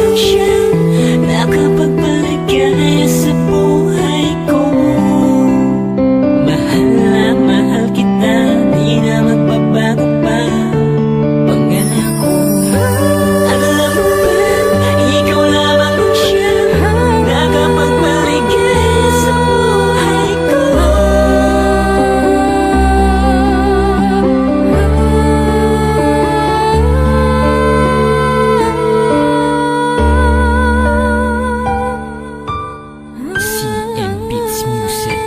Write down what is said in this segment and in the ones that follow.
lamang siyang nakapagpaligaya sa buhay ko. Mahal na mahal kita, di na magbabago pa pangako. Alam mo ba, ikaw lamang siyang nakapagpaligaya sa buhay ko. CM Beats Music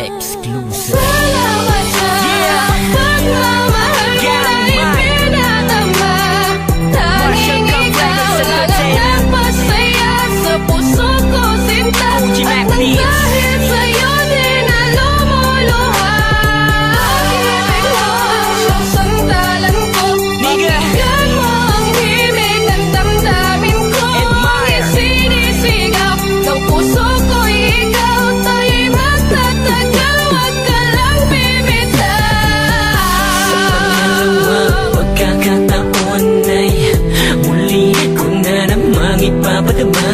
Exclusive. Salamat sa pagmamahal mo na ipinadama. Tanging ikaw lang ang nagpasaya sa puso ko, sinta. At nang dahil sa'yo din na lumuluha. Pag-ibig mo ang siyang sandalan ko. Pakinggan mo ang himig ng damdamin ko. Isinisigaw ng puso ko'y ikaw. Tayo'y magtatagal, wag ka lang bibitaw. Sa pangalawang pagkakataon ay muli ko na namang ipapadama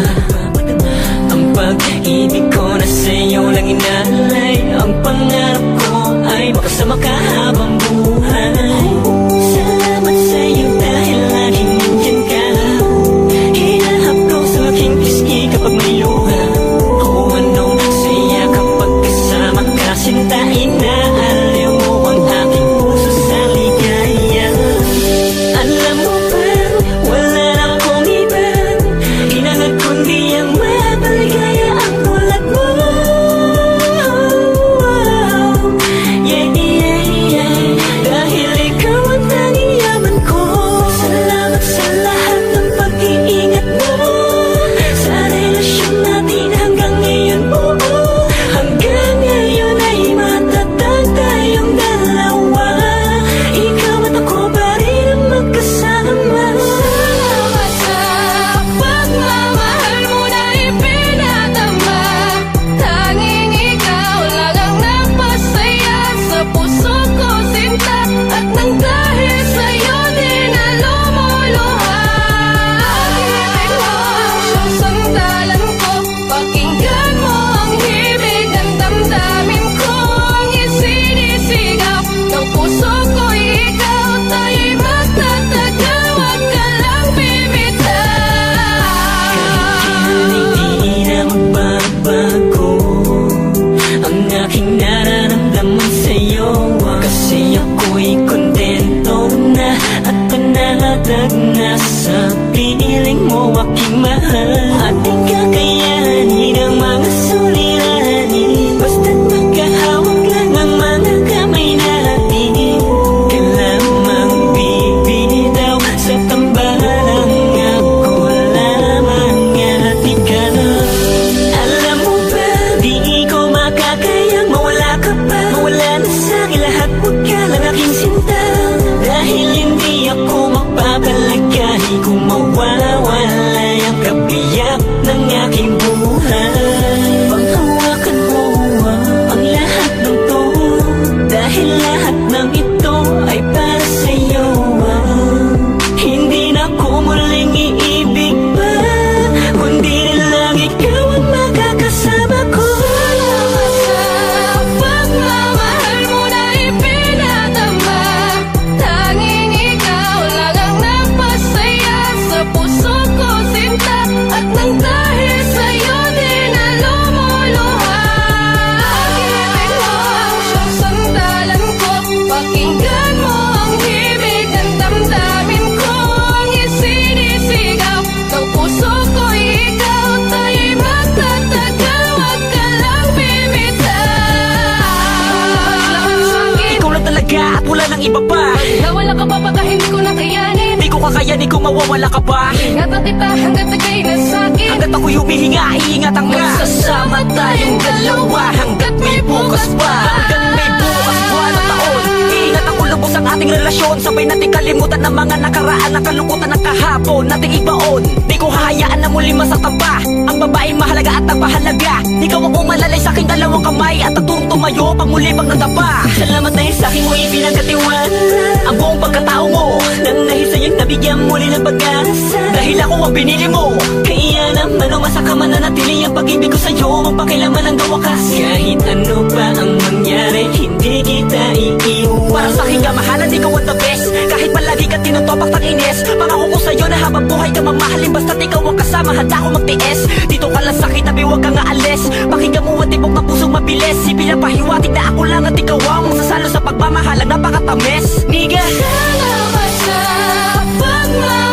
ang pag-ibig ko na sa'yo lang inalay. Ang pangarap ko ay makasama ka habang buhay. Salamat sa'yo dahil laging nandyan ka. Hinahap ko sa aking pisngi kapag may luha. O anong saya kapag kasama ka, sinta. Inaaliw mo ang aking puso sa ligaya. Alam mo ba, wala na akong iba, hinangad kundi ang mapaligaya ang tulad mo. Yeah, yeah, yeah. Dahil ikaw ang tanging yaman ko. Salamat sa lahat ng pag-iingat mo sa relasyon natin hanggang ngayon buo. Hanggang ngayon ay matatag tayong dalawa. Ikaw at ako pa rin ang magkasama. Salamat sa pagmamahal mo na ipinadama. Tanging ikaw lang ang nagpasaya sa puso ko, sinta. At nang dahil sa'yo din na lumuluha. Pag-ibig mo ang siyang sandalan ko. Pakinggan mo ang himig ng damdamin ko. Ang isinisigaw ng puso ko'y ikaw. Tayo'y magtatagal, wag ka lang bibitaw. Hindi na magbabago ang aking nararamdaman sa'yo. Kasi ako'y kontento na at panatag na sa piling mo aking mahal. At di kakayanin ang mga suliranin, basta't magkahawak lang ang mga kamay natin. Ka lamang bibitaw sa tambalang ako lamang at ikaw. Alam mo ba, di ko makakayang mawala ka pa. Mawala na sa'kin lahat, huwag ka lang aking sinta. Dahil hindi ako magpapalagay kung mawawala ang kabiyak ng aking buhay. Panghawakan mo ang lahat ng to, dahil lahat ng ito ay para sa'yo. Hindi na ako muling iibig pa, kundi rin lang ikaw ang makakasama ko. Salamat sa pagmamahal mo na ipinadama. Tanging ikaw lang ang nagpasaya sa puso ko, sinta. At nang dahil sa'yo din na lumuluha. Pag-ibig mo ang siyang sandalan ko. Pakinggan mo ang himig ng damdamin ko. Ang isinisigaw ng puso ko'y ikaw. Tayo'y magtatagal, wag ka lang bibitaw. Ikaw lang talaga at wala nang iba pa. Nawala ka pa baka hindi ko nakayanin. Di ko kakayanin kung mawawala ka pa. Ingatan kita hanggat ika'y nasakit. Hanggat ako'y humihinga, iingatan ka. Magsasama tayong dalawa hanggat may bukas pa. Hanggat may bukas, buwan at taon. Iingat ako lubos ang ating relasyon. Sabay natin kalimutan ng mga nakaraan, na kalungkutan ng kahapon nating ibaon. Di ko hahayaan na muli masaktan pa ang babaeng mahalaga at nagpahalaga. Ikaw ang umalalay sa aking dalawang kamay at naturong tumayo pag muli pag nagdapa. Salamat dahil sa aking mo ibinagkatiwan ang buong pagkatao mo. Nang dahil sa'yo'y nabigyan muli ng pag-asa. Dahil ako ang pinili mo, kaya naman umasa ka mananatili ang pag-ibig ko sa'yo, ang pakilaman hanggang wakas. Kahit ano pa ang mangyari, hindi kita iiwan. Para sa'kin ka mahalan, ikaw ang the best. Kahit palagi ka tinutopak ng ines, pangako ko sa'yo na habang buhay ka mamahalin, basta't ikaw ang kasama, handa ko magtiis. Dito ka lang sa kitabi, huwag kang aalis. Pakinggan mo ang tibok ng pusong mabilis. Ipinapahiwatig na ako lang at ikaw ang magsasalo sa pagmamahal, ang napakatamis. Niga, Sana ba sa pagmamahal